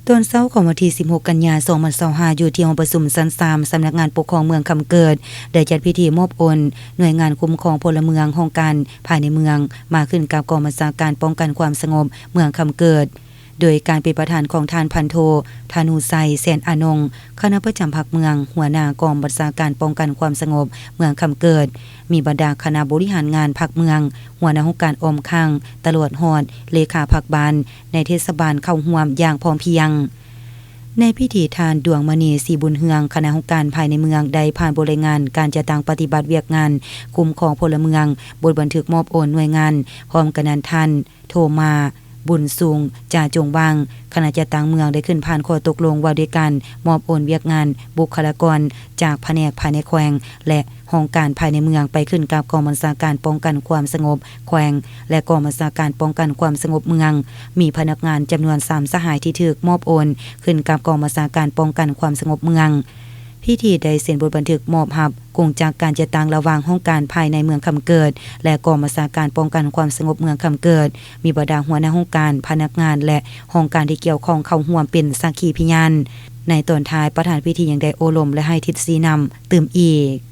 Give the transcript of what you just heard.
ตอนเช้าของวันที่16กันยายน2025อยู่ที่ห้องประชุมชั้น3สำนักงานปกครองเมืองคำเกิดได้จัดพิธีมอบโอนหน่วยงานคุ้มครองพลเมืองโครงการภายในเมืองมาขึ้นกับกองบัญชาการป้องกันความสงบเมืองคำเกิดโดยการเป็นประธานของท่านพันโทธานูไซแสนอนงคณะประจำภาคเมืองหัวหน้ากองบัญชาการป้องกันความสงบเมืองคำเกิดมีบรรดาคณะบริหารงานภาคเมืองหัวหน้าองค์การออมข้างตำรวจฮอดเลขาภาคบาลในเทศบาลเข้าร่วมอย่างพร้อมเพรียงในพิธีทานดวงมณีสีบุญเฮืองคณะองค์การภายในเมืองได้ผ่านบริงานการจัดตั้งปฏิบัติเวียกงานคุ้มครองพลเมืองบทบันทึกมอบโอนหน่วยงานพร้อมกันนั้นท่านโทมาบุญสูงจ่าจงบางคณะจัดตั้งเมืองได้ขึ้นผ่านข้อตกลงว่าด้วยกันมอบโอนเวียกงานบุคลากรจากแผนกภายในแขวงและห้องการภายในเมืองไปขึ้นกับกองบัญชาการป้องกันความสงบแขวงและกองบัญชาการป้องกันความสงบเมืองมีพนักงานจำนวน3สหายที่ถูกมอบโอนขึ้นกับกองบัญชาการป้องกันความสงบเมืองพิธีได้เซ็นบทบันทึกมอบหับกงจากการจัดตั้งระหว่างห้องการภายในเมืองคำเกิดและกองบัญชาการป้องกันความสงบเมืองคำเกิดมีบรรดาหัวหน้าห้องการพนักงานและห้องการที่เกี่ยวข้องเข้าร่วมเป็นสักขีพยานในตอนท้ายประธานพิธียังได้โอลมและให้ทิศสีนำเติมอีก